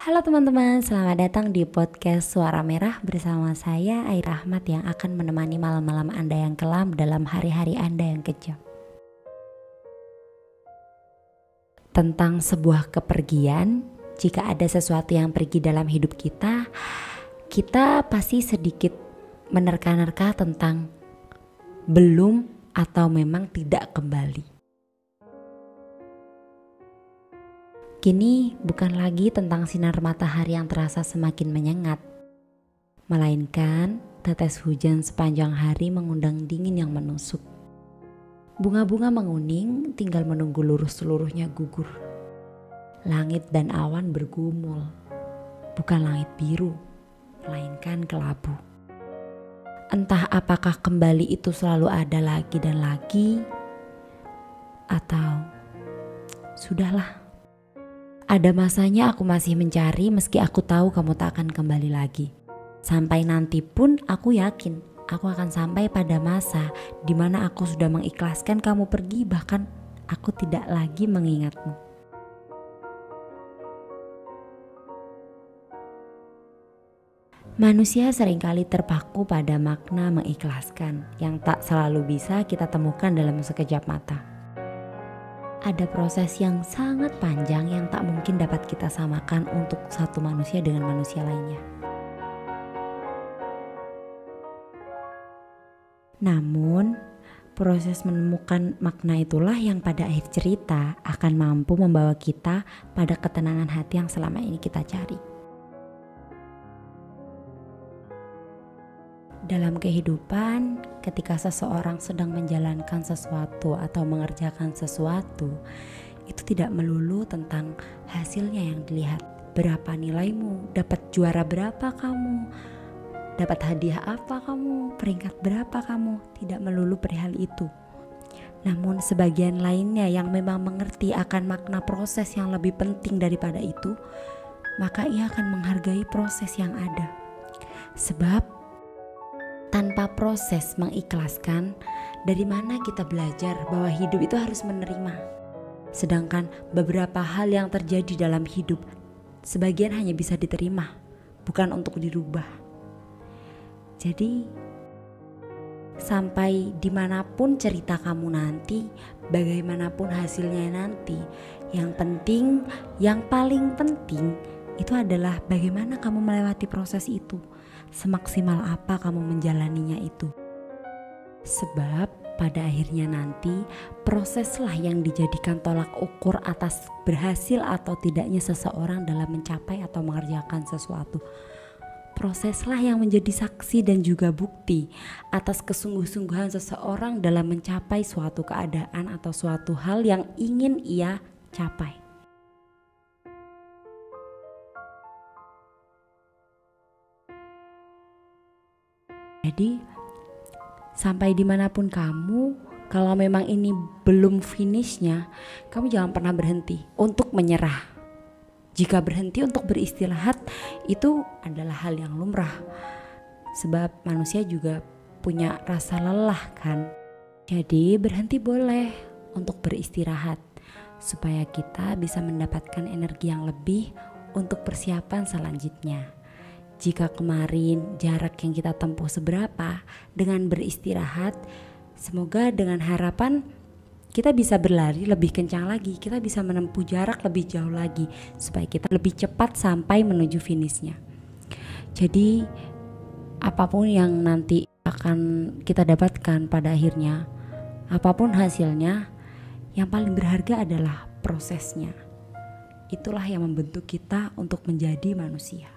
Halo teman-teman, selamat datang di podcast Suara Merah bersama saya Aira Ahmad yang akan menemani malam-malam Anda yang kelam dalam hari-hari Anda yang kejam. Tentang sebuah kepergian, jika ada sesuatu yang pergi dalam hidup kita pasti sedikit menerka-nerka tentang belum atau memang tidak kembali. Kini bukan lagi tentang sinar matahari yang terasa semakin menyengat, melainkan tetes hujan sepanjang hari mengundang dingin yang menusuk. Bunga-bunga menguning tinggal menunggu lurus seluruhnya gugur. Langit dan awan bergumul, bukan langit biru, melainkan kelabu. Entah apakah kembali itu selalu ada lagi dan lagi, atau sudahlah. Ada masanya aku masih mencari meski aku tahu kamu tak akan kembali lagi. Sampai nanti pun aku yakin aku akan sampai pada masa di mana aku sudah mengikhlaskan kamu pergi, bahkan aku tidak lagi mengingatmu. Manusia seringkali terpaku pada makna mengikhlaskan yang tak selalu bisa kita temukan dalam sekejap mata. Ada proses yang sangat panjang yang tak mungkin dapat kita samakan untuk satu manusia dengan manusia lainnya. Namun, proses menemukan makna itulah yang pada akhir cerita akan mampu membawa kita pada ketenangan hati yang selama ini kita cari. Dalam kehidupan, ketika seseorang sedang menjalankan sesuatu atau mengerjakan sesuatu, itu tidak melulu tentang hasilnya yang dilihat. Berapa nilaimu, dapat juara berapa kamu, dapat hadiah apa kamu, peringkat berapa kamu, tidak melulu perihal itu. Namun sebagian lainnya yang memang mengerti akan makna proses yang lebih penting daripada itu, maka ia akan menghargai proses yang ada. Sebab tanpa proses mengikhlaskan, dari mana kita belajar bahwa hidup itu harus menerima? Sedangkan beberapa hal yang terjadi dalam hidup, sebagian hanya bisa diterima, bukan untuk dirubah. Jadi, sampai dimanapun cerita kamu nanti, bagaimanapun hasilnya nanti, yang penting, yang paling penting, itu adalah bagaimana kamu melewati proses itu. Semaksimal apa kamu menjalaninya itu. Sebab pada akhirnya nanti proseslah yang dijadikan tolak ukur atas berhasil atau tidaknya seseorang dalam mencapai atau mengerjakan sesuatu. Proseslah yang menjadi saksi dan juga bukti atas kesungguh-sungguhan seseorang dalam mencapai suatu keadaan atau suatu hal yang ingin ia capai. Jadi sampai dimanapun kamu, kalau memang ini belum finishnya, kamu jangan pernah berhenti untuk menyerah. Jika berhenti untuk beristirahat, itu adalah hal yang lumrah. Sebab manusia juga punya rasa lelah kan. Jadi berhenti boleh untuk beristirahat, supaya kita bisa mendapatkan energi yang lebih untuk persiapan selanjutnya. Jika kemarin jarak yang kita tempuh seberapa, dengan beristirahat, semoga dengan harapan kita bisa berlari lebih kencang lagi, kita bisa menempuh jarak lebih jauh lagi, supaya kita lebih cepat sampai menuju finishnya. Jadi apapun yang nanti akan kita dapatkan pada akhirnya, apapun hasilnya, yang paling berharga adalah prosesnya. Itulah yang membentuk kita untuk menjadi manusia.